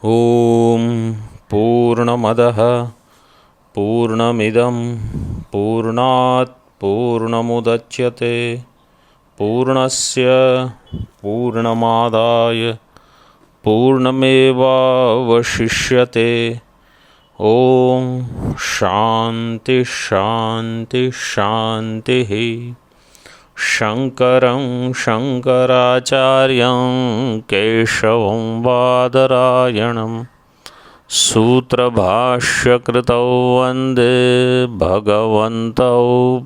ॐ पूर्णमदः पूर्णमिदं पूर्णात् पूर्णमुदच्यते पूर्णस्य पूर्णमादाय पूर्णमेवावशिष्यते। ॐ शान्ति शान्ति शान्तिः। शङ्करं शङ्कराचार्यं केशवं बादरायणं सूत्रभाष्यकृतौ वन्दे भगवन्तौ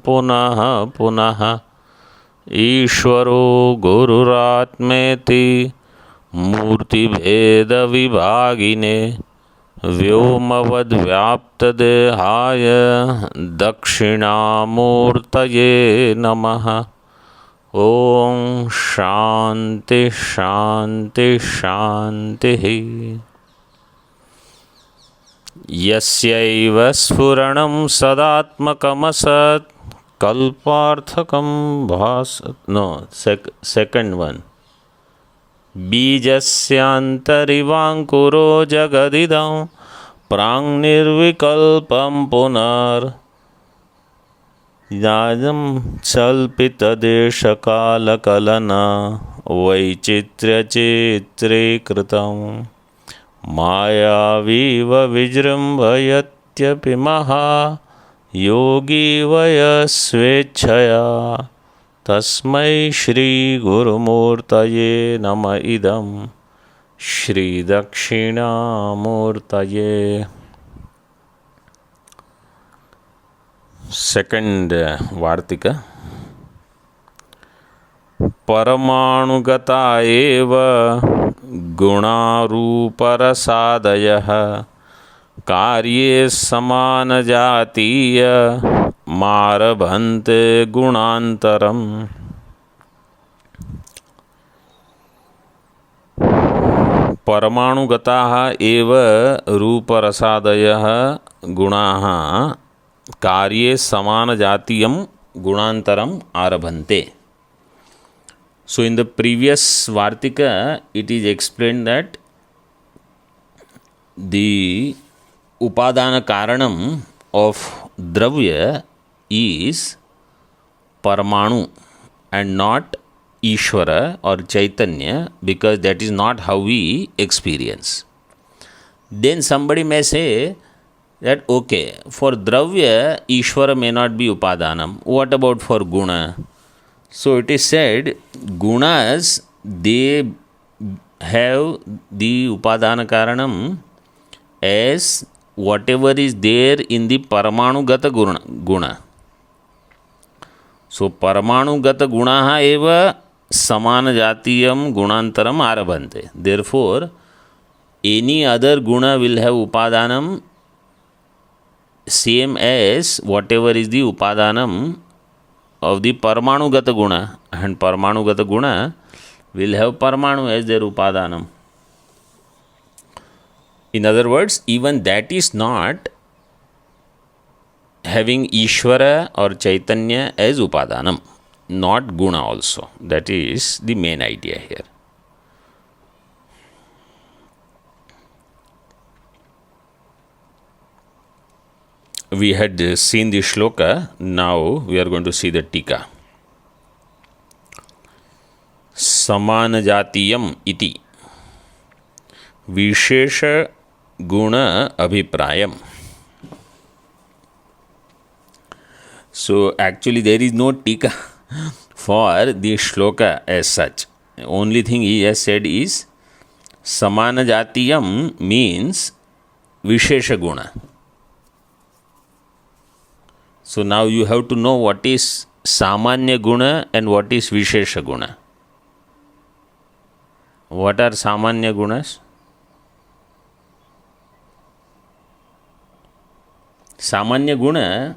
पुनः पुनः। ईश्वरो गुरुरात्मेति मूर्तिभेदविभागिने व्योमवद्व्याप्तदेहाय दक्षिणामूर्तये नमः। ॐ शान्ति शान्ति शान्तिः। यस्यैव स्फुरणं सदात्मकमसत् कल्पार्थकं सेकंड वन। बीजस्यान्तरिवाङ्कुरो जगदिदं प्राङ्निर्विकल्पं पुनर्जातं कल्पितदेशकालकलना वैचित्र्यचित्रीकृतं मायावीव विजृम्भयत्यपि महायोगी वयस्वेच्छया। तस्मै श्रीगुरुमूर्तये नम इदं श्रीदक्षिणामूर्तये। सेकंड वार्तिक। परमाणुगता एव गुणारूपरसादयः कार्ये समानजातीय मारभन्ते गुणान्तरम्। परमाणुगताः एव रूपरसादयः गुणाः कार्ये समानजातीयं गुणान्तरम् आरभन्ते। So in the previous Vartika it is explained that the upadana karanam of dravya is Paramanu and not Ishvara or Chaitanya, because that is not how we experience. Then somebody may say that okay, for dravya Ishvara may not be upadanam. What about for guna? So it is said gunas, they have the upadana karanam as whatever is there in the Paramanugata guna. So Paramanugata gunaha eva samanajatiyam gunantaram arabhante. Therefore any other guna will have upadanam same as whatever is the upadanam of the Paramanugata guna, and Paramanugata guna will have Paramanu as their upadanam. In other words, even that is not having Ishvara or Chaitanya as upadanam, not guna also. That is the main idea here. We had seen the shloka, now we are going to see the tika. Samanajatiyam iti Vishesha guna abhiprayam. So actually there is no tika for the shloka as such. Only thing he has said is Samanajatiyam means Vishesha guna. So now you have to know what is Samanya guna and what is Vishesha guna. What are Samanya gunas? Samanya guna,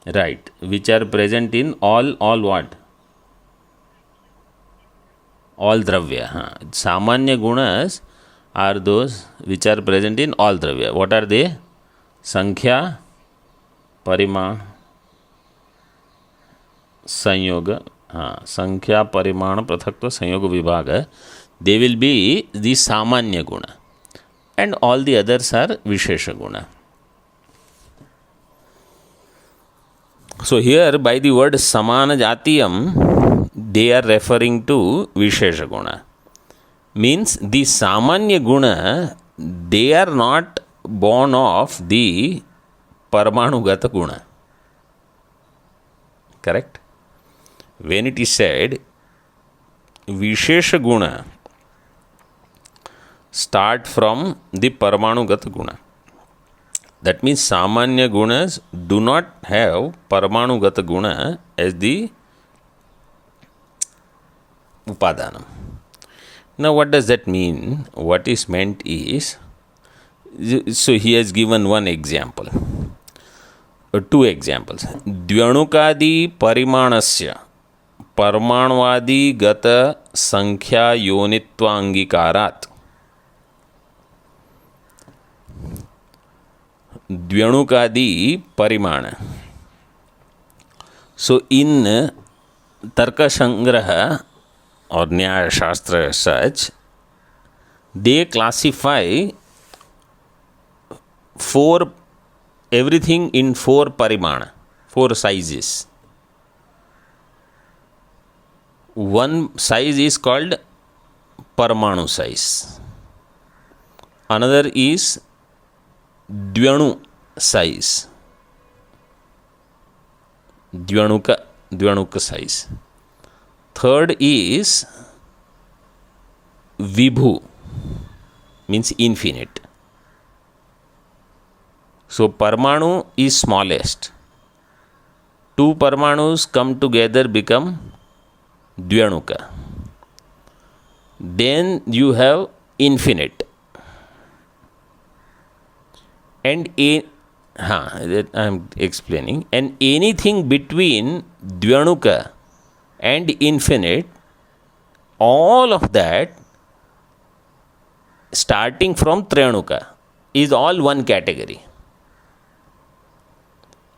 right, which are present in all what? All dravya. Samanya gunas are those which are present in all dravya. What are they? Sankhya, Parima, Sanyoga, हाँ, संख्या परिमाण पृथक्त्व संयोग विभाग, they will be the सामान्य गुण and all the others are Vishesha Guna. So here by the word Samana Jatiyam, they are referring to Vishesha Guna. Means the Samanya Guna, they are not born of the Paramanugata Guna. Correct? When it is said Vishesha Guna start from the Paramanugata Guna. That means Samanya Gunas do not have Paramanugata Guna as the Upadanam. Now what does that mean? What is meant is, so he has given one example, two examples. Dvyanukadi Parimanasya Parmanvadi Gata Sankhya Yonitva Angikarat. Dvyanukadi Parimana. So in Tarka Sangraha or Nyaya Shastra as such, they classify everything in four parimana, four sizes. One size is called Parmanu size. Another is Dvyanu size. Dvyanuka size. Third is Vibhu, means infinite. So Parmanu is smallest. Two Parmanus come together become Dvyanuka. Then you have infinite. And I am explaining. And anything between Dvyanuka and infinite, all of that starting from Tryanuka is all one category.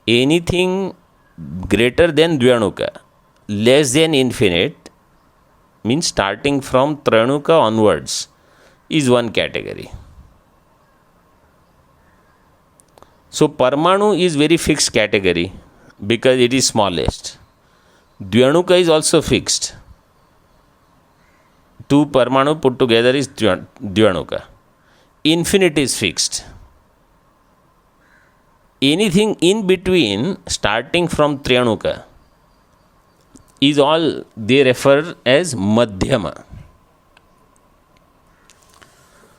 Anything greater than Dvyanuka, less than infinite, means starting from Tryanuka onwards is one category. So Parmanu is very fixed category because it is smallest. Dvyanuka is also fixed. Two Parmanu put together is Dvyanuka. Infinite is fixed. Anything in between starting from Tryanuka is all they refer as Madhyama.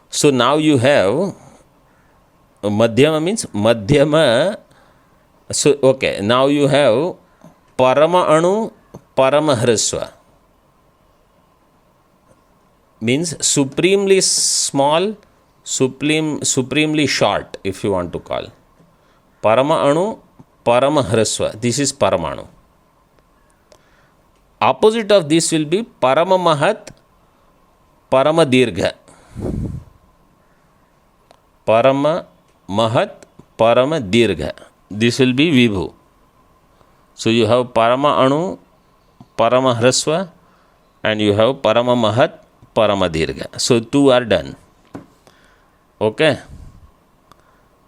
So now you have Madhyama means Madhyama. So okay, now you have Parama Anu, Parama Hrasva. Means supremely small, supremely short, if you want to call. Parama Anu, Parama Hrasva. This is Paramanu. Opposite of this will be Parama Mahat, Parama Dirgha. Parama Mahat, Parama Dirgha. This will be Vibhu. So you have Parama Anu, Parama Hrasva, and you have Parama Mahat, Parama Dirgha. So two are done. Okay.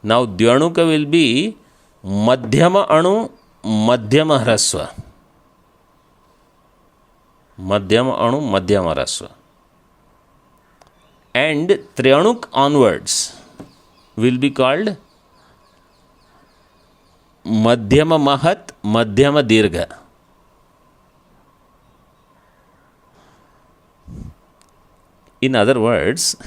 Now Dvyanuka will be Madhyama Anu, Madhyama Hrasva. Madhyama Anu, Madhyama Hrasva. And Tryanuk onwards will be called Madhyama Mahat, Madhyama Dirgha. In other words,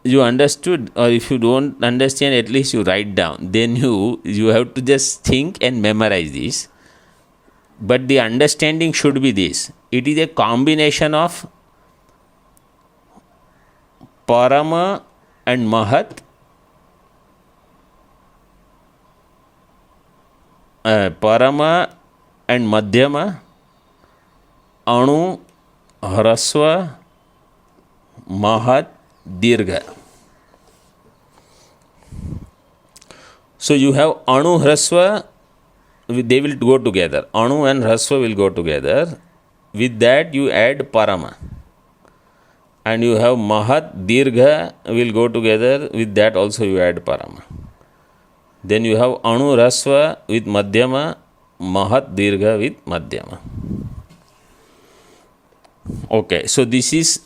you understood, or if you don't understand, at least you write down. Then you have to just think and memorize this. But the understanding should be this. It is a combination of Parama and Mahat, Parama and Madhyama, Anu, Hrasva, Mahat, Dirgha. So you have Anu Hrasva they will go together. Anu and Hrasva will go together. With that you add Parama. And you have Mahat, Dirgha will go together. With that also you add Parama. Then you have Anu, Hrasva with Madhyama, Mahat, Dirgha with Madhyama. Okay, so this is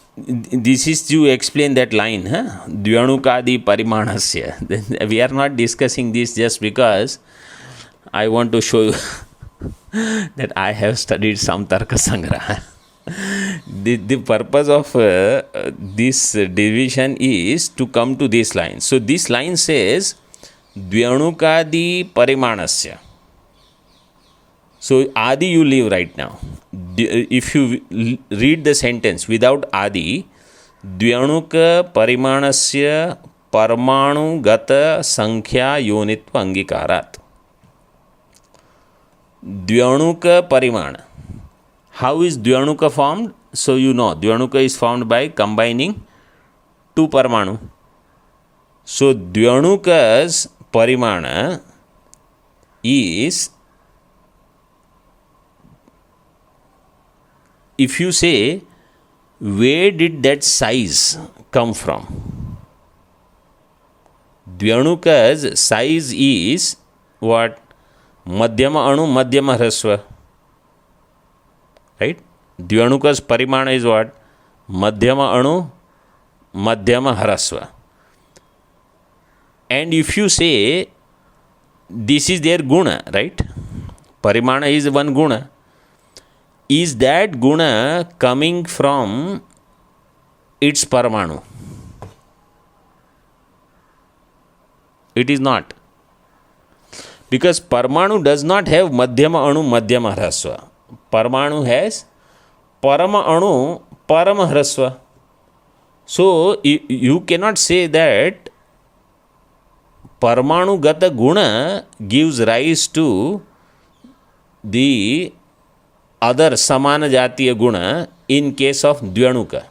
you explain that line, huh? Dvyanukadi Parimanasya. We are not discussing this just because I want to show you that I have studied some Tarka Sangraha. The purpose of this division is to come to this line. So this line says Dvyanukadi Parimanasya. So Adi you leave right now. If you read the sentence without Adi, Dvyanuka Parimanasya Parmanu Gata Sankhya Yonitva Angikarat. Dvyanuka Parimana. How is Dvyanuka formed? So you know, Dvyanuka is formed by combining two Parmanu. So Dvyanuka's Parimana is, if you say, where did that size come from? Dvyanuka's size is what? Madhyama Anu, Madhyama Hrasva. Right? Dvyanuka's Parimana is what? Madhyama Anu, Madhyama Hrasva. And if you say, this is their guna, right? Parimana is one guna. Is that guna coming from its Paramanu? It is not. Because Parmanu does not have Madhyama Anu, Madhyama Hrasva. Parmanu has Parama Anu, Parama Hrasva. So, you cannot say that Parmanu Gata Guna gives rise to the other Samana Jatiya Guna in case of Dvyanuka.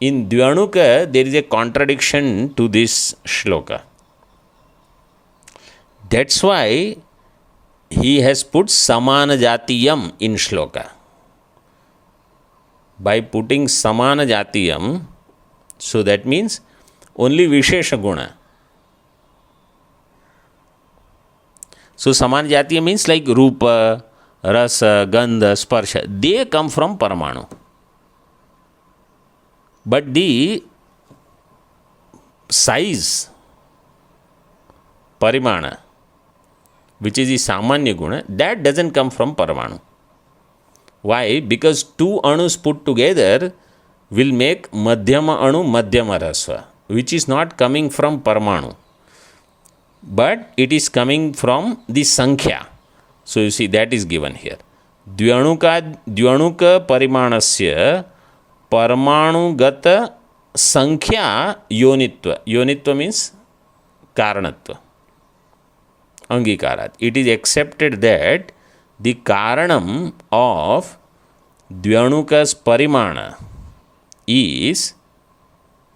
In Dvyanuka, there is a contradiction to this shloka. That's why he has put Samana Jatiyam in shloka. By putting Samana Jatiyam, so that means only Vishesha Guna. So Samana Jatiyam means like Rupa, Rasa, Gandha, Sparsha. They come from Paramanu. But the size, Parimana, which is the Samanya Guna, that doesn't come from Paramanu. Why? Because two Anus put together will make Madhyama Anu, Madhyama Rasva, which is not coming from Paramanu, but it is coming from the Sankhya. So you see, that is given here. Dvyanuka Parimanasya Parmanu Gata Sankhya Yonitva. Yonitva means Karanatva. Angikarat. It is accepted that the Karanam of Dvyanuka's Parimana is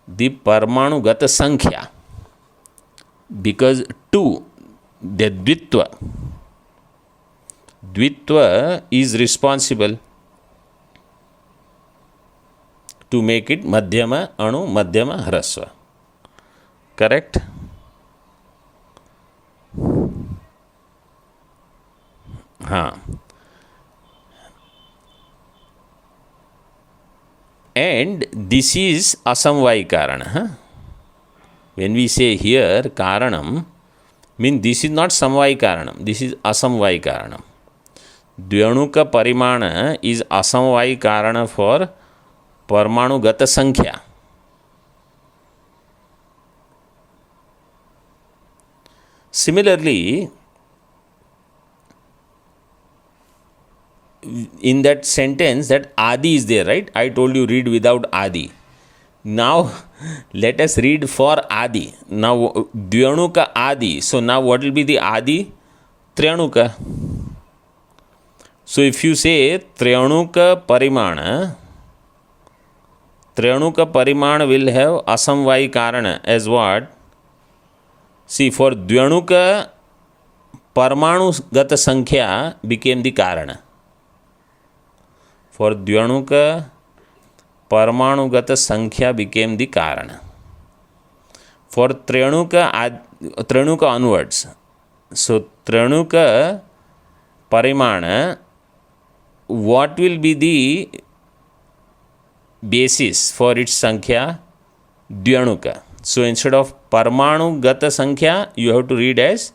the Parmanu Gata Sankhya. Because two, the Dvitva is responsible to make it Madhyama Anu, Madhyama Hrasva. Correct? And this is Asamvai Karana. When we say here Karanam, mean this is not Samvai Karanam, this is Asamvai Karanam. Dvyanuka Parimana is Asamvai Karana for Parmanu Gata Sankhya. Similarly, in that sentence, that Adi is there, right? I told you read without Adi. Now, let us read for Adi. Now, Dvyanuka Adi. So, now what will be the Adi? Tryanuka. So, if you say Tryanuka Parimana will have Asamvai Karana as what? See, for Dvyanuka Parmanugata Sankhya became the Karana. For Dvyanuka, Parmanugata Sankhya became the Karana. For Trenuka onwards, so Trenuka Parimana, what will be the basis for its Sankhya? Dvyanuka. So instead of Parmanu Gata Sankhya, you have to read as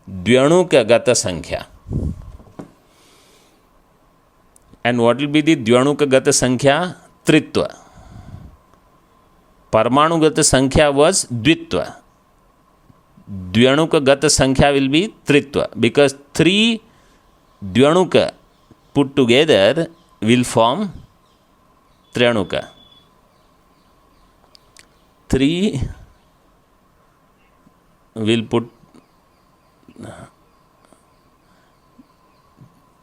Dvyanuka Gata Sankhya. And what will be the Dvyanuka Gata Sankhya? Tritva. Parmanu Gata Sankhya was Dvitva. Dvyanuka Gata Sankhya will be Tritva, because 3 Dvyanuka put together will form Trianuka. 3 will put,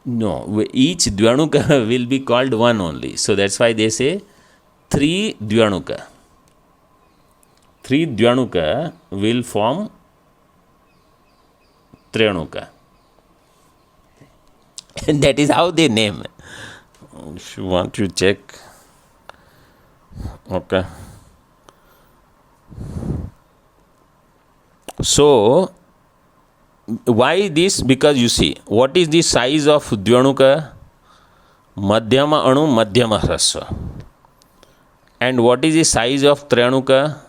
no, each Dvyanuka will be called one only. So that's why they say 3 Dvyanuka. 3 Dvyanuka will form Trianuka. And that is how they name. If you want to check. Okay. So, why this? Because you see, what is the size of Dvyanuka? Madhyama Anu, Madhyama Hrasva. And what is the size of Trianuka?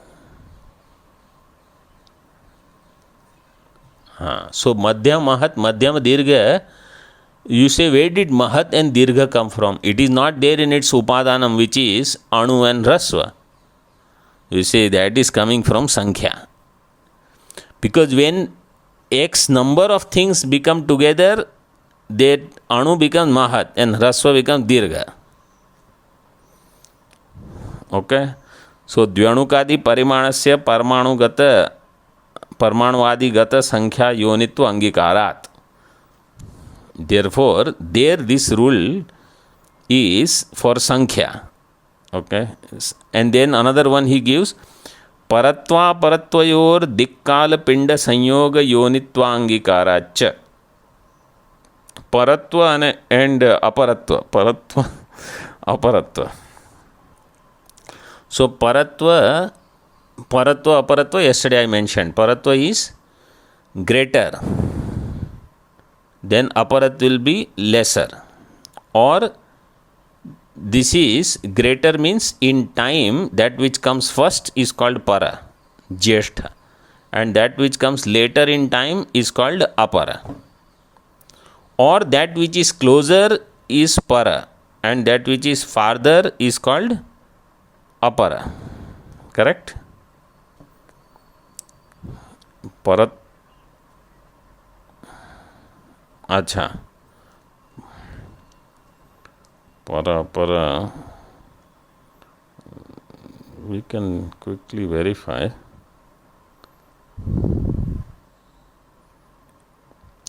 So, Madhyam Mahat, Madhyam Dirgha, you say, where did Mahat and Dirgha come from? It is not there in its Upadanam, which is Anu and Rasva. You say that is coming from Sankhya. Because when X number of things become together, that Anu becomes Mahat and Rasva becomes Dirgha. Okay? So, Dvyanukadi Parimanasya Parmanuadi Gata Sankhya Yonitva Angikarat. Therefore, there this rule is for Sankhya. Okay. And then another one he gives, Paratva Paratvayor Dikkala Pinda Sanyoga Yonitva Angikaracha. Paratva and Aparatva. Paratva, Aparatva. So, Paratva, Aparatva, yesterday I mentioned. Paratva is greater. Then aparat will be lesser, or this is greater means in time that which comes first is called para, jeshtha, and that which comes later in time is called apara, or that which is closer is para and that which is farther is called apara. Correct? Parat. अच्छा, para, we can quickly verify.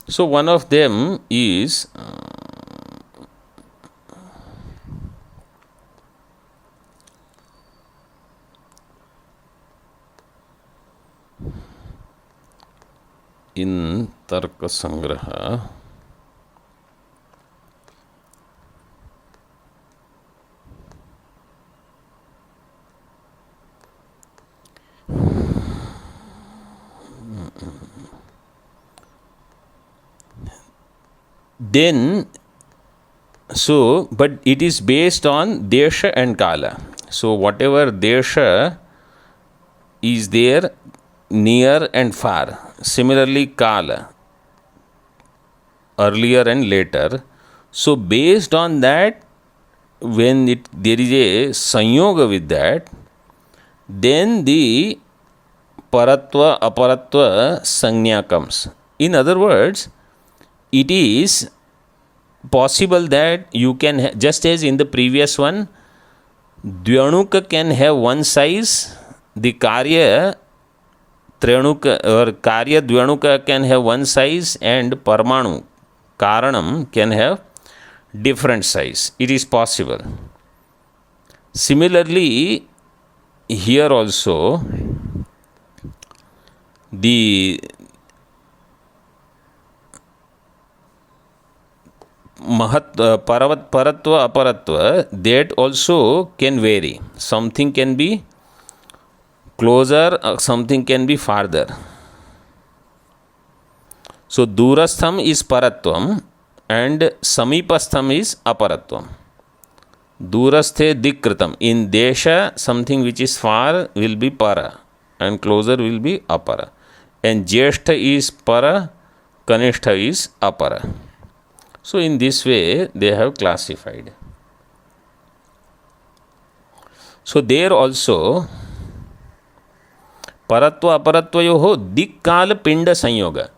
So one of them is in Tarka Sangraha. Then, so, but it is based on Desha and Kala. So, whatever Desha is there near and far. Similarly, Kala, earlier and later. So, based on that, when there is a Sanyoga with that, then the Paratva, Aparatva Sanya comes. In other words, it is possible that you can, just as in the previous one, Dvyanuka can have one size, the Karya Trianuka or Karya Dvyanuka can have one size, and Parmanu, Karanam, can have different size. It is possible. Similarly, here also, the paratva aparatva, that also can vary. Something can be closer, something can be farther. So durastham is paratvam and samipastham is aparatvam. Durasthe dikkritam, in desha something which is far will be para and closer will be apara, and jyeshtha is para, kanishtha is apara. So in this way they have classified. So there also paratva aparatvayoho dikkala pinda sanyoga.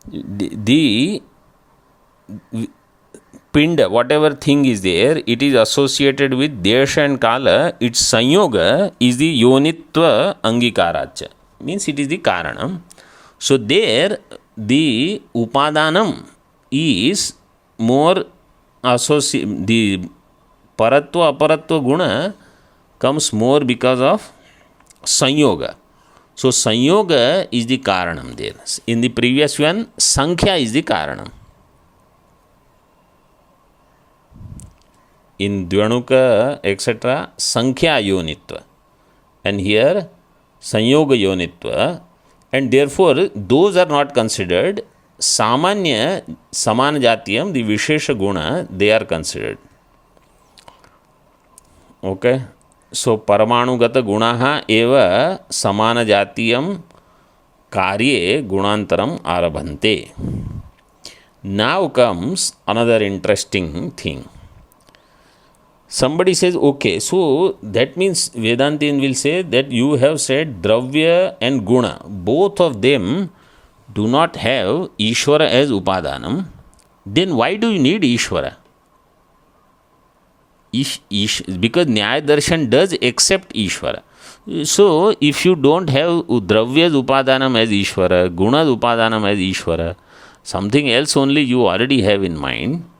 The pinda, whatever thing is there, it is associated with desha and kala. Its sanyoga is the yonitva angikaracha, means it is the karanam. So there the upadanam is more associated. The paratva aparatva guna comes more because of sanyoga. So sanyoga is the karanam there. In the previous one, sankhya is the karanam. In Dvyanuka, etc., sankhya yonitva, and here sanyoga yonitva, and therefore those are not considered. Samanya samana jatiyam, the vishesha guna, they are considered. Okay. So paramanugata gunaha eva samana jatiyam karye gunantaram arabhante. Now comes another interesting thing. Somebody says, okay, so that means Vedantin will say that you have said dravya and guna, both of them do not have Ishvara as upadanam. Then why do you need Ishvara? Because Nyaya Darshan does accept Ishvara. So if you don't have Dravya's upadanam as Ishvara, Guna's upadanam as Ishvara, something else only you already have in mind,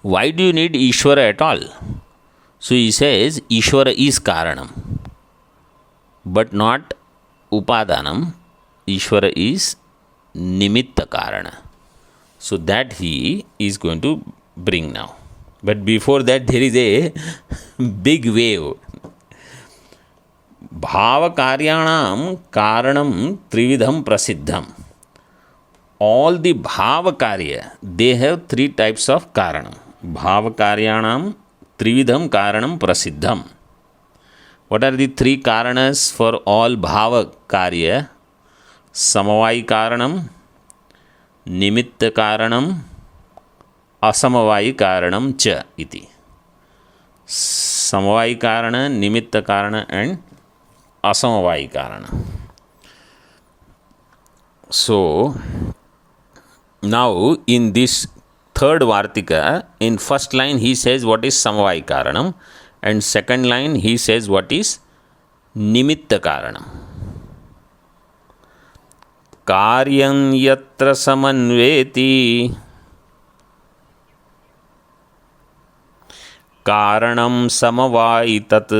why do you need Ishvara at all? So he says Ishvara is Karanam, but not Upadanam. Ishvara is Nimitta Karana. So that he is going to bring now. But before that there is a big wave. Bhava Karyanam Karanam Trividham Prasiddham. All the Bhava Karya, they have three types of Karanam. Bhava Karyanam Trividham Karanam Prasiddham. What are the three Karanas for all Bhava Karya? Samavai Karanam, Nimitta Karanam, Asamavai Karanam cha iti. Samavai Karana, Nimitta Karana and Asamavai Karana. So now in this third Vartika, in first line he says what is Samavai Karanam, and second line he says what is Nimitta Karanam. Karyam yatra samanveti karanam samavaitat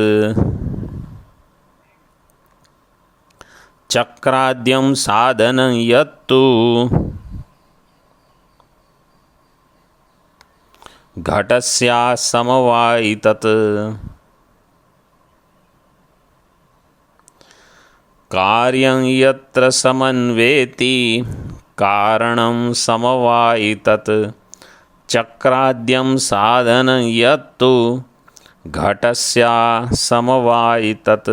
chakradyam sadhanam yattu ghatasya samavaitat. Karyam yatra samanveti karanam samavaitat chakradyam sadhanam yattu ghatasya samavaitat.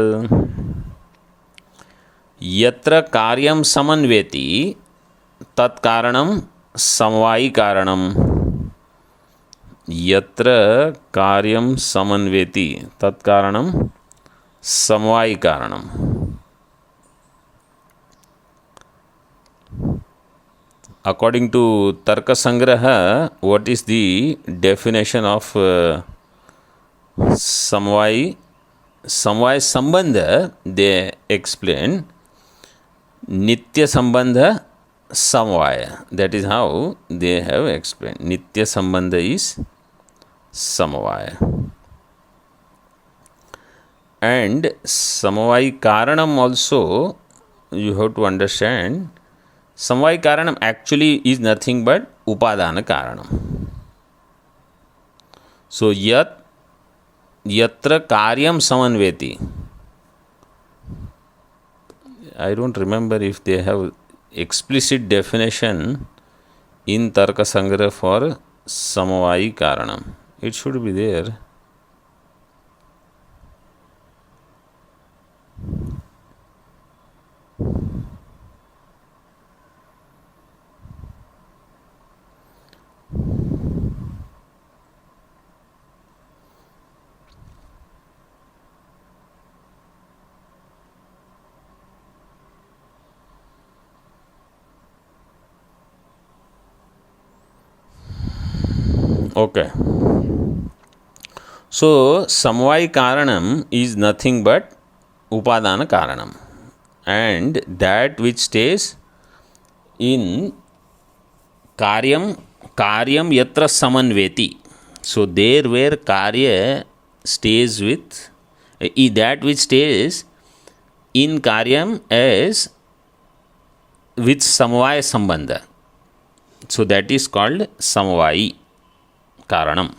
Yatra karyam samanveti tat karanam samavai karanam. Yatra karyam samanveti tat karanam samavai karanam. According to Tarka Sangraha, what is the definition of Samvai? Samvai Sambandha, they explain Nitya Sambandha Samvaya. That is how they have explained. Nitya Sambandha is Samvaya. And Samvai Karanam also, you have to understand, Samvai Karanam actually is nothing but Upadana Karanam. सो यत्र कार्यम समन्वेति, I don't remember if they have explicit definition in Tarka Sangra for Samavayi Karanam. It should be there. Okay. So, Samvai Karanam is nothing but Upadana Karanam, and that which stays in Karyam Yatra Samanveti. So, there where Karya stays with, that which stays in Karyam as with Samvaya Sambandha. So, that is called Samvayi Karanam.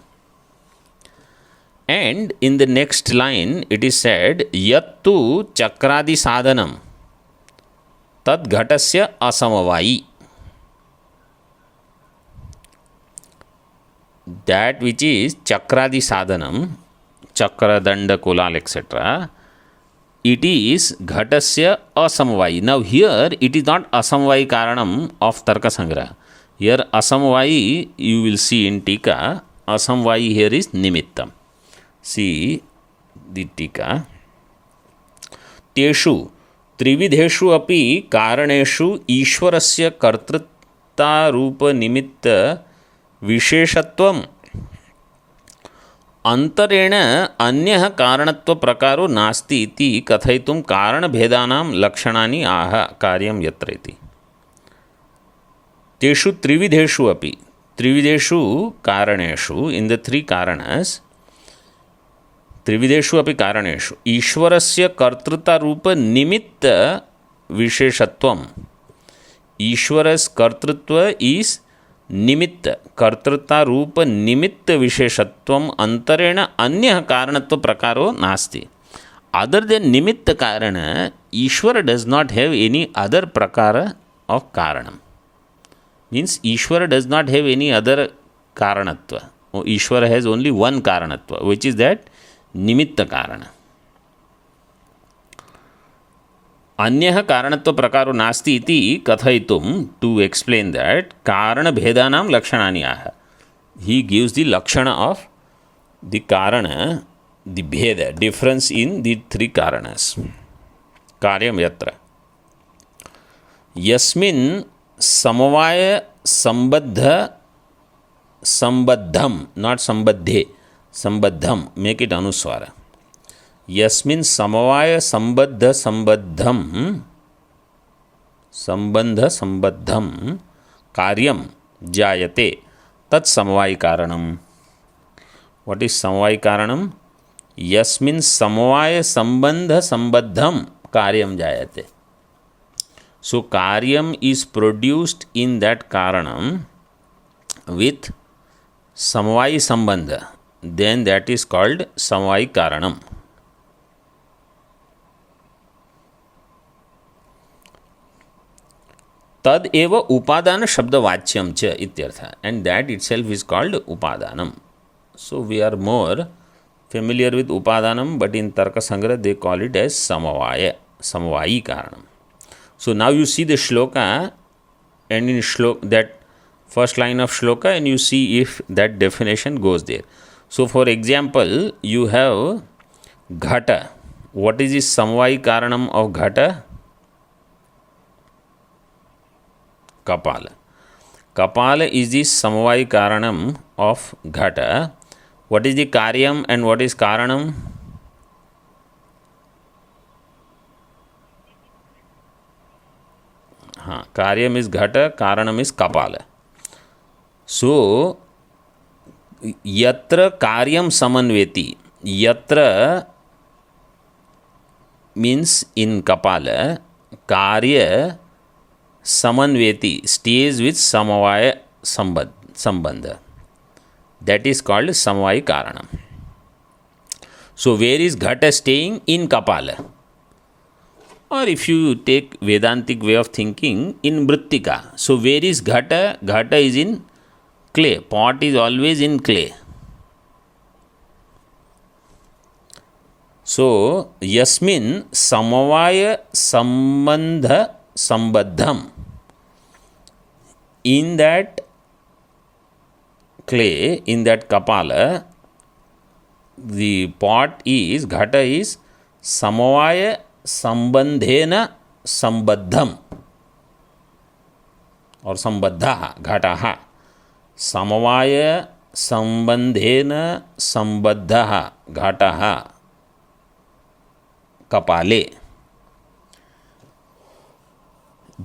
And in the next line it is said, Yattu Chakradi Sadhanam Tad Ghatasya Asamavayi. That which is Chakradi Sadhanam, Chakra, Danda, Kulal, etc., it is Ghatasya Asamavayi. Now here it is not Asamavayi Karanam of Tarka Sangra. Here Asamvayi you will see in Tika. Asamvayi here is Nimittam. See the Tika. Teshu Trividheshu api Karaneshu Ishwarasya Kartrita Rupa Nimitta Visheshatvam अंतरेण अन्यः कारणत्व प्रकारो नास्ति इति कथयितुं कारणभेदानां लक्षणानि आह कार्यं यत्र इति. तेषु त्रिविधेषु अपि, त्रिविधेषु कारणेषु, इन द थ्री कारणस, त्रिविधेषु अपि कारणेषु ईश्वरस्य कर्तृता रूप निमित्त विशेषत्वम. ईश्वरस् कर्तृत्व इज निमित्त, कर्तृता रूप निमित्त विशेषत्वम अंतरेण अन्य कारणत्व प्रकारो नास्ति. अदर देन निमित्त कारण, Ishwar does not have any other प्रकार ऑफ कारणम. Means Ishwar does not have any other कारणत्व. ईश्वर हैज ओनली वन कारणत्व, विच इज दैट निमित्त कारण. अन्यः कारणत्व प्रकारो नास्ति इति कथयितुं, टू एक्सप्लेन दैट कारण भेदानां लक्षणानि आह. ही गिव्स द लक्षण ऑफ द कारण, द भेद, डिफरेंस इन द थ्री कारणस. कार्यं यत्र यस्मिन् समवाय संबद्ध, संबद्धम, नॉट संबद्धे, संबद्धम, मेक इट अनुस्वार. यस्मिन् समवाय संबद्ध संबद्धम, संबंध संबद्धम कार्यम जायते तत् समवायी कारणम. व्हाट इज समवायी कारणम? यस्मिन् समवाय संबंध संबद्धम कार्यम जायते. सो कार्यम इज प्रोड्यूस्ड इन दैट कारणम विथ समवायी संबंध, देन दैट इज कॉल्ड समवायी कारणम. तद एव उपादान शब्द वाच्यम च इत्यर्थ, and that itself is called उपादानम. So we are more familiar with उपादानम, but in Tarka Sangraha they call it as समवाय, समवायी कारणम. So now you see the shloka, and in shloka that first line of shloka, and you see if that definition goes there. So for example you have घट. What is is समवायी कारणम of घट? Kapala. Kapala is the samvayi karanam of ghata. What is the karyam and what is karanam? Karyam is ghata, karanam is kapala. So, yatra karyam samanveti. Yatra means in kapala, karya samanveti, stays with samavaya sambandha. that is called Samvai Karanam. So where is Ghata staying? In Kapala. Or if you take Vedantic way of thinking, in Mrittika. So where is Ghata? Ghata is in clay. Pot is always in clay. So Yasmin Samavaya Sambandha Sambaddham. In that clay, in that Kapala, the pot is, Ghata is Samavaya Sambandhena Sambaddham or Sambaddha Ghataha. Samavaya Sambandhena Sambaddha Ghataha Kapale.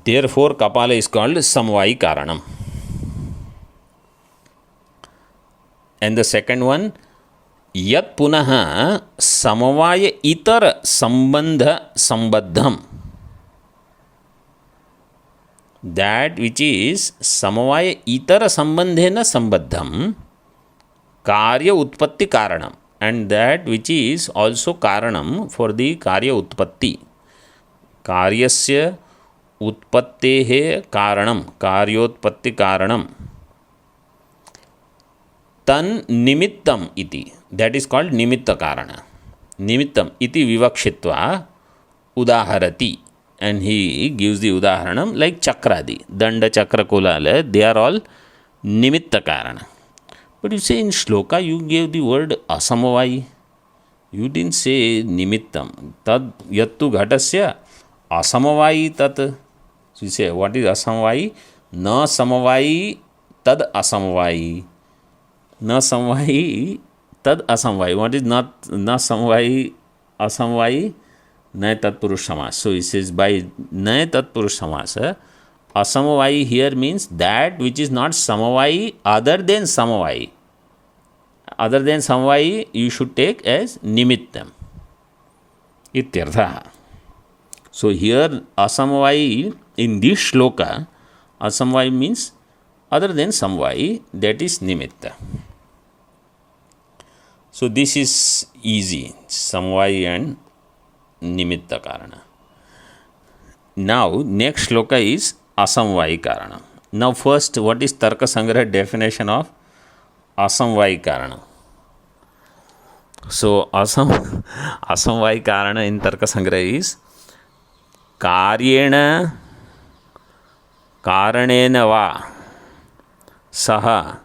Therefore, Kapala is called Samvai Karanam. And the second one, Yat Punaha Samavaya Itara Sambandha Sambaddham. That which is Samavaya Itara Sambandhena Sambaddham Karya Utpatti Karanam. And that which is also Karanam for the Karya Utpatti. Karyasya Utpattehe Karanam. Karyotpatti Karanam. Tan Nimittam iti. That is called Nimitta Karana. Nimittam iti vivakshitva udaharati. And he gives the udaharanam like Chakradi. Danda, Chakra, Kulala. They are all Nimitta Karana. But you say in Shloka you gave the word Asamavai. You didn't say Nimittam. Tad yattu ghatasya Asamavai tat. So you say what is Asamavai? Na Samavai tad Asamavai. Na Samvai tad Asamvai. What is not na Samvai Asamvai? Na Tatpurush Samas. So he says by na Tatpurush Samas, Asamvai here means that which is not Samavai other than Samavai. Other than Samavai you should take as Nimittam. Ityartha. So here Asamvai in this shloka, Asamvai means other than Samvai, that is Nimitta. So this is easy, Samvai and Nimitta Karana. Now next shloka is Asamvai Karana. Now first, what is Tarka Sangraha definition of Asamvai Karana? So Asamvai Karana in Tarka Sangraha is Karyena Karanena va Saha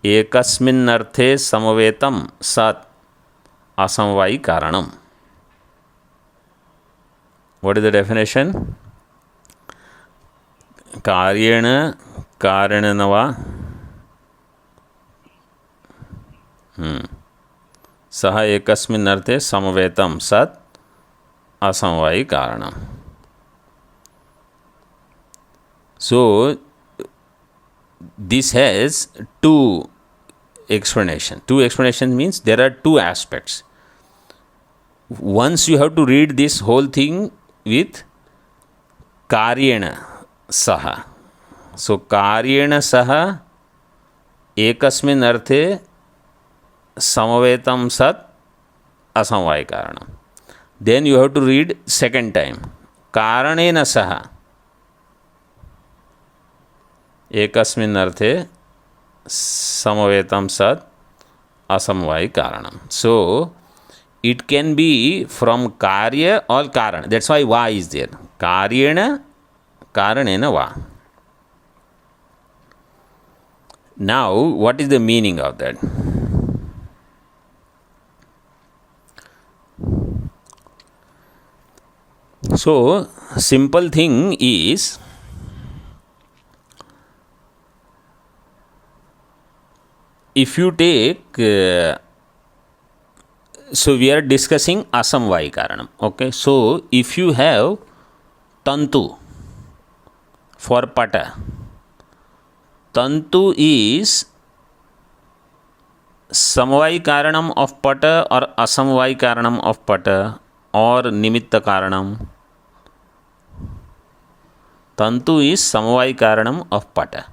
Ekasmin Arthe Samavetam Sat Asamvai Karanam. What is the definition? Karyena Karananava Saha Ekasmin Arthe Samavetam Sat Asamvai Karanam. So this has two explanations. Two explanations means there are two aspects. Once you have to read this whole thing with Karyena Saha. So Karyena Saha Ekasmin Arthe Samavetam Sat Asamvai Karanam. Then you have to read second time Karanena Saha Ekasmin Arthe Samavetam Sat Asamvai Karanam. So it can be from Karya or Karana. That's why Va is there. Karyena Karanena Va. Now what is the meaning of that? So simple thing is, if you take, so we are discussing Asamvai Karanam. Okay, so if you have Tantu for Pata, Tantu is Samvai Karanam of Pata or Asamvai Karanam of Pata or Nimitta Karanam. Tantu is Samvai Karanam of Pata.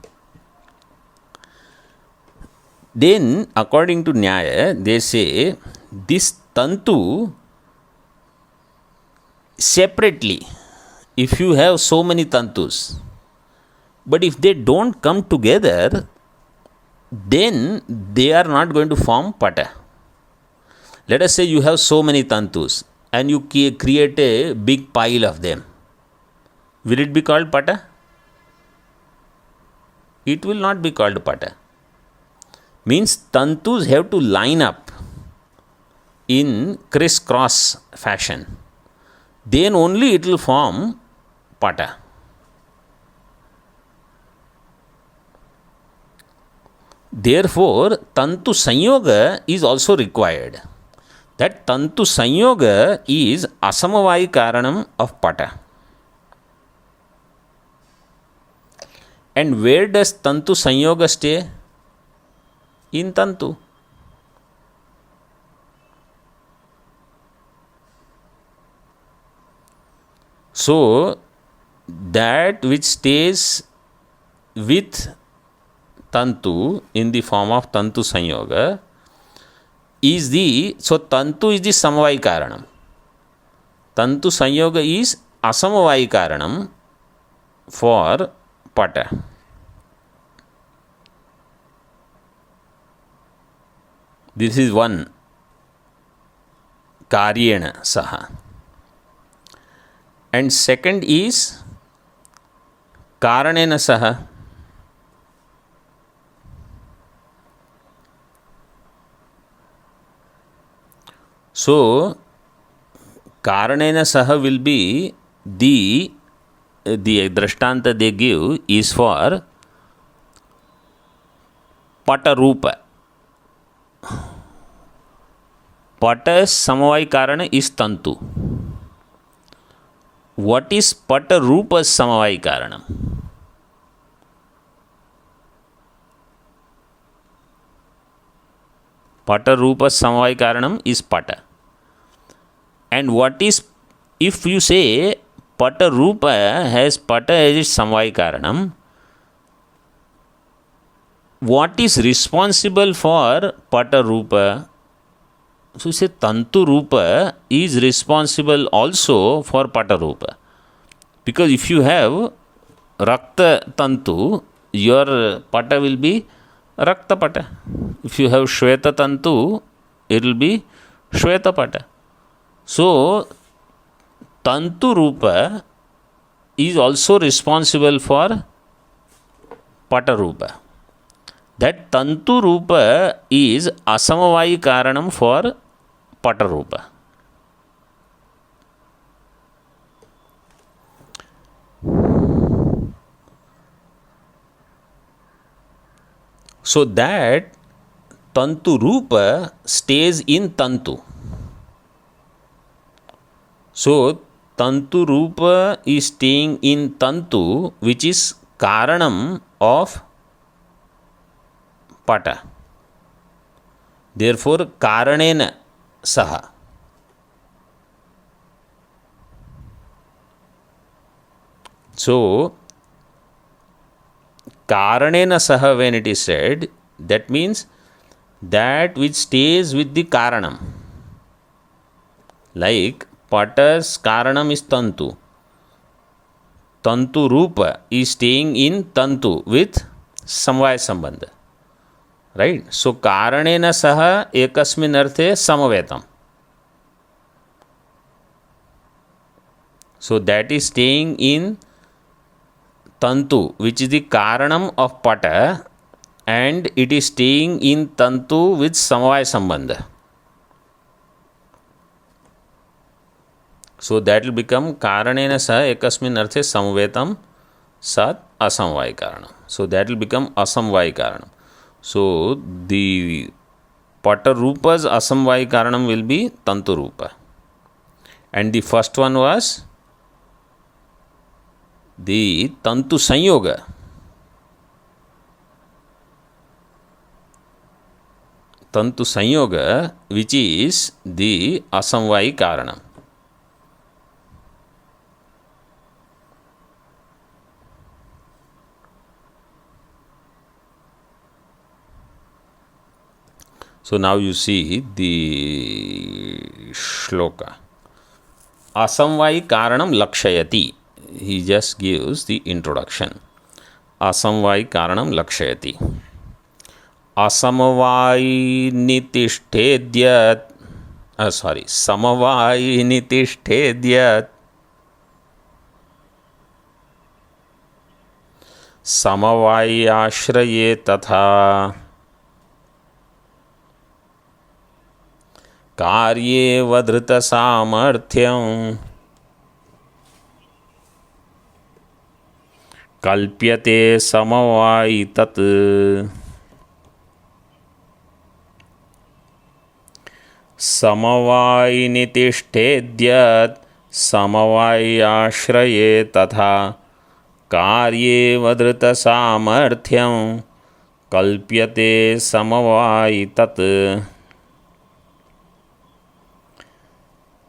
Then, according to Nyaya, they say this tantu separately, if you have so many tantus, but if they don't come together, then they are not going to form pata. Let us say you have so many tantus and you create a big pile of them. Will it be called pata? It will not be called pata. Means tantus have to line up in crisscross fashion. Then only it will form pata. Therefore, tantu sanyoga is also required. That tantu sanyoga is asamavai karanam of pata. And where does tantu sanyoga stay? In tantu. So, that which stays with tantu in the form of tantu sanyoga is so tantu is the samavai karanam. Tantu sanyoga is asamavai karanam for pata. This is one karyena saha. And second is karanena saha. So, karanena saha will be the drishtanta they give is for pata rupa. Pata samavai karana is tantu. What is pata rupa samavai karanam? Pata rupa samavai karanam is pata. And what is, if you say pata rupa has pata as its samavai karanam, what is responsible for pata rupa? So you say tantu rupa is responsible also for pata rupa. Because if you have rakta tantu, your pata will be rakta pata. If you have shweta tantu, it will be shweta pata. So, tantu rupa is also responsible for pata rupa. That tantu rupa is asamavai karanam for pata rupa. So that tantu rupa stays in tantu. So tantu rupa is staying in tantu, which is karanam of pata. Therefore, karanena saha. So, karanena saha, when it is said, that means that which stays with the karanam. Like pata's karanam is tantu. Tantu rupa is staying in tantu with samvaya sambandha. Right? So, karanena saha ekasmin arthe samavetam. So, that is staying in tantu, which is the karanam of pata, and it is staying in tantu with samvaya sambandha. So, that will become karanena saha ekasmin arthe samvetam sat asamvaya karanam. So, that will become asamvaya karanam. So, the pata rupa's asamvaya karanam will be tantu rupa. And the first one was the tantu sanyoga. Tantu sanyoga, which is the asamvaya karanam. So now you see the shloka. Asamvayi karanam lakshayati. He just gives the introduction. Asamvayi karanam lakshayati. Asamvayi nitishthedyat. Samavayi nitishthedyat. समवायी आश्रये तथा कार्ये वधृत सामर्थ्यं कल्प्यते समवायी तत् समवायी नितिष्ठेद्यत् समवायी आश्रये तथा कार्ये वधृत सामर्थ्यं कल्प्यते समवायी तत्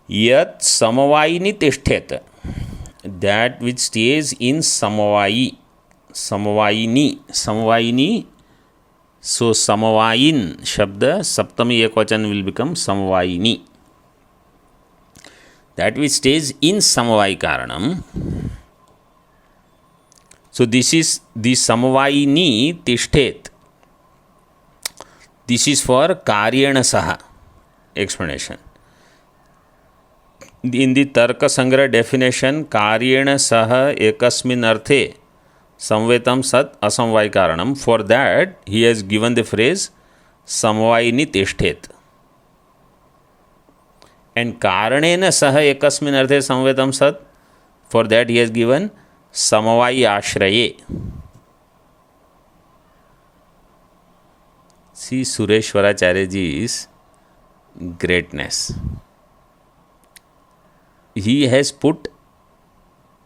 यत् समवायिनी तिष्ठेत, that which stays in समवायी, समवायिनी, so समवायिन शब्द सप्तमी एकवचन will become समवायिनी, that which stays in समवायी कारणम. So this is the samavayini tishthet. This is for karyena saha explanation. In the Tarka Sangra definition, karyena saha ekasmin arthe samvetam sat asamvayi karanam. For that, he has given the phrase samavayini tishthet. And karanena saha ekasmin arthe samvetam sat. For that, he has given समवायी आश्रये. See Sureshwaracharya ji's greatness. He has put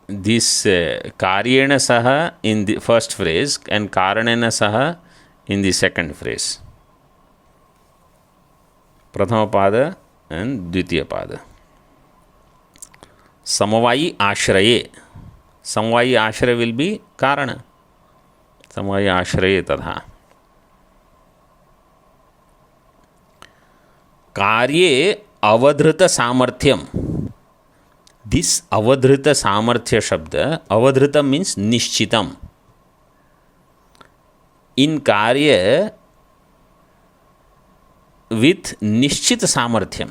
this karyena saha in the first phrase and karanena saha in the second phrase. Prathama pada and Dvitiya pada. Samavayi ashraye. समवायी आश्रय will be कारण. समवायी आश्रय तथा कार्ये अवधृत सामर्थ्यम. This अवधृत सामर्थ्य शब्द, अवधृत means निश्चितम. इन कार्य with निश्चित सामर्थ्यम.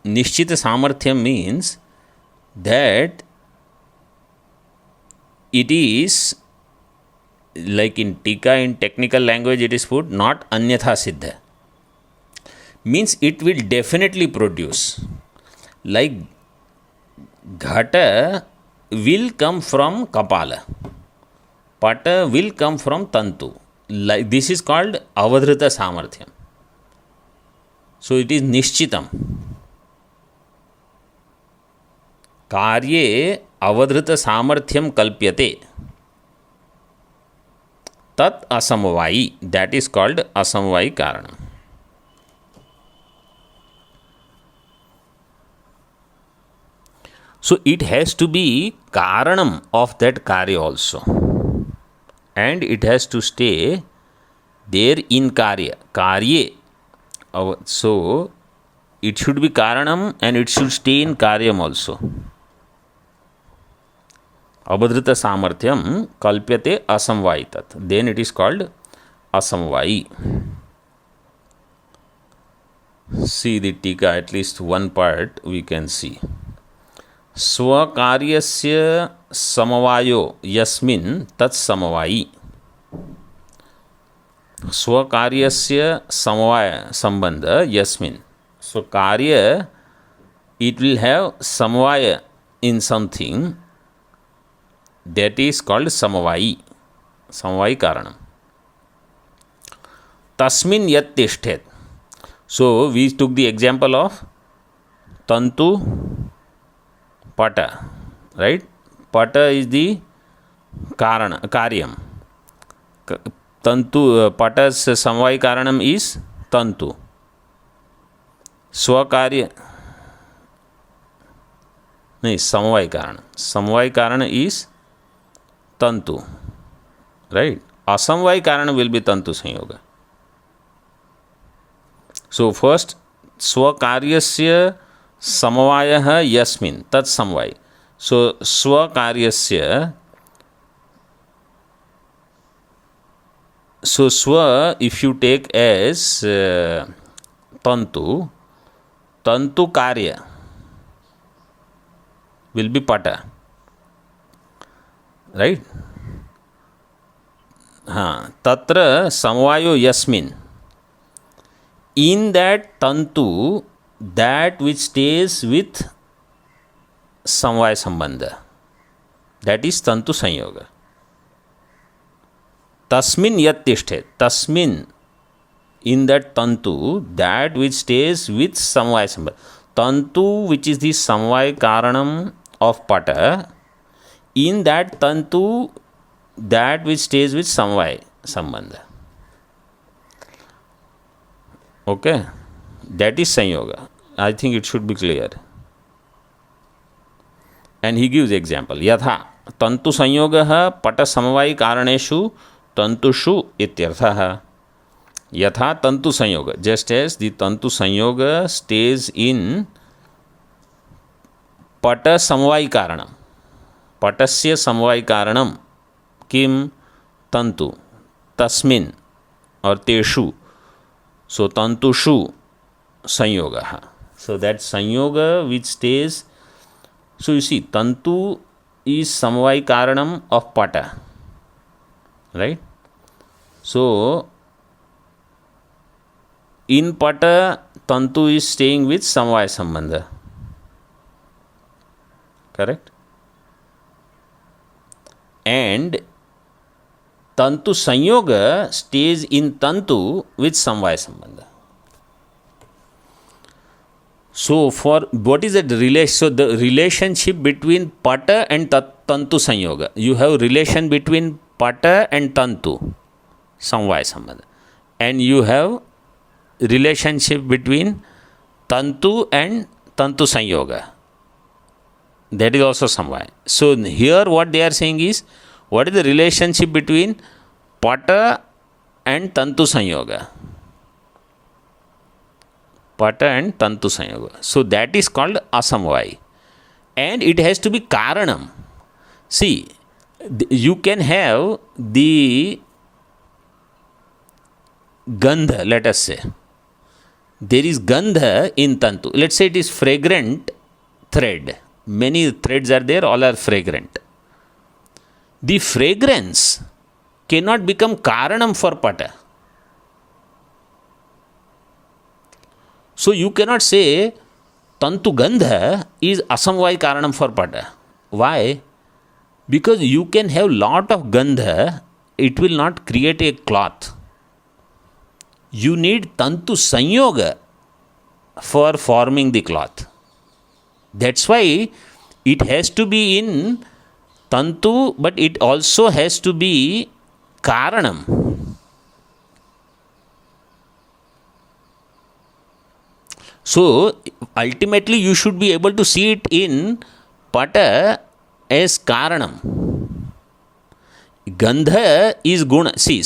निश्चित सामर्थ्यम means that it is, like in Tika, in technical language it is put, not anyatha siddha. Means it will definitely produce. Like ghata will come from kapala, pata will come from tantu. Like this is called avadhrita samarthyam. So it is nishchitam. कार्ये अवधृत सामर्थ्यम कल्प्यते तत् असमवायी. That is called असमवायी कारण. So it has to be karanam of that karya also, and it has to stay there in karya. Karye. So it should be karanam and it should stay in karyam also. अवधृत सामर्थ्यम कल्प्यते असमवायी तत्. Then it is called असमवायी. See the टीका, at least one part we can see. स्वकार्यस्य समवायो यस्मिन् तत्समवायी. स्वकार्यस्य समवाय संबंध यस्मिन्. सो कार्य it will have samvaya in something, that is called samavayi, samavayi karanam. Tasmin yat tishthet. So we took the example of tantu pata, right? Pata is the karana, karyam. Tantu pata's samavayi karanam is tantu. Swakarya नहीं, समवाय कारण. समवाय कारण is तंतु, right. असमवाय कारण will be तंतु संयोग. So first स्वकार्यस्य समवायः यस्मिन् तत् समवाय. सो स्वकार्यस्य, so swa if you take as tantu karya will be pata, right? Tatra samvayo yasmin, in that tantu, that which stays with samvaya sambandha, that is tantu sanyoga. Tasmin yat tishthet, tasmin, in that tantu, that which stays with samvaya sambandha. Tantu, which is the samvaya karanam of pata, in that tantu, that which stays with samvaya sambandha. Okay, that is sanyoga. I think it should be clear. And he gives example. Yatha tantu sanyogah pata samvaya karaneshu तंतुषु इत्यर्थः. यथा तंतु संयोग, just as the तंतु संयोग stage इन पट समवायी कारणम, पटस्य समवायी कारणम किम तंतु, तस्मिन् और तेषु, सो तंतुषु संयोगः. सो दैट संयोग which stage, so you see तंतु इज समवायी कारणम ऑफ पट, right? So in pata tantu is staying with samvaya sambandha, correct? And tantu sanyoga stays in tantu with samvaya sambandha. So for what is that relation? So the relationship between pata and tantu sanyoga, you have relation between pata and tantu samvaya sambandha, and you have relationship between tantu and tantu sanyoga, that is also samvaya. So here what they are saying is, what is the relationship between pata and tantu sanyoga, pata and tantu sanyoga. So that is called asamvaya, and it has to be karanam. See, you can have the gandha, let us say there is gandha in tantu. Let's say it is fragrant thread, many threads are there, all are fragrant. The fragrance cannot become karanam for pata. So you cannot say tantu gandha is asamvaya karanam for pata. Why? Because you can have lot of gandha, it will not create a cloth. You need tantu sanyoga for forming the cloth. That's why it has to be in tantu, but it also has to be karanam. So ultimately you should be able to see it in pata as karanam. Gandha is guna. See,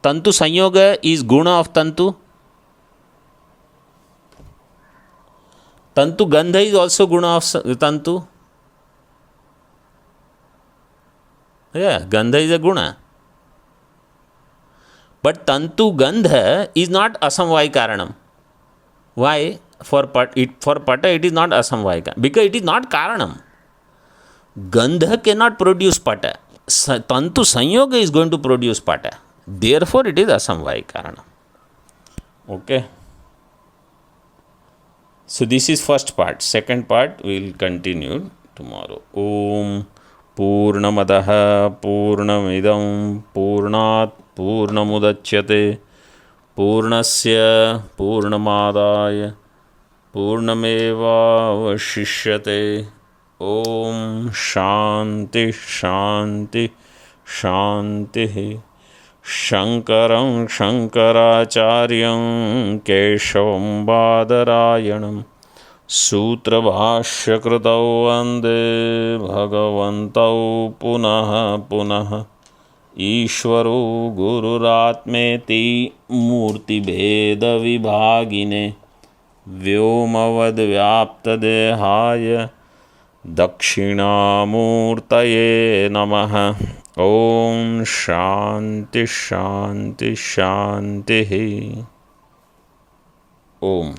tantu sanyoga is guna of tantu. Tantu gandha is also guna of tantu. Yeah, gandha is a guna. But tantu gandha is not asamvaya karanam. Why? For pata it is not asamvaya karanam, because it is not karanam. Gandha cannot produce pata. Tantu sanyoga is going to produce pata. Therefore, it is asamvaya karana. Okay. So this is first part. Second part we will continue tomorrow. Om Purnamadaha Purnamidam Purnat Purnamudachyate Purnasya Purnamadaya Purnameva Vashishyate. Om Shanti Shanti Shanti. Shankaram Shankaracharyam Keshavam Badarayanam Sutrabhashyakritau Vande Bhagavantau Punaha Punaha ईश्वरो गुरुरात्मेति मूर्तिभेदविभागिने व्योमवद्व्याप्तदेहाय दक्षिणामूर्तये नमः। ओम शांति शांति शांति। ओम।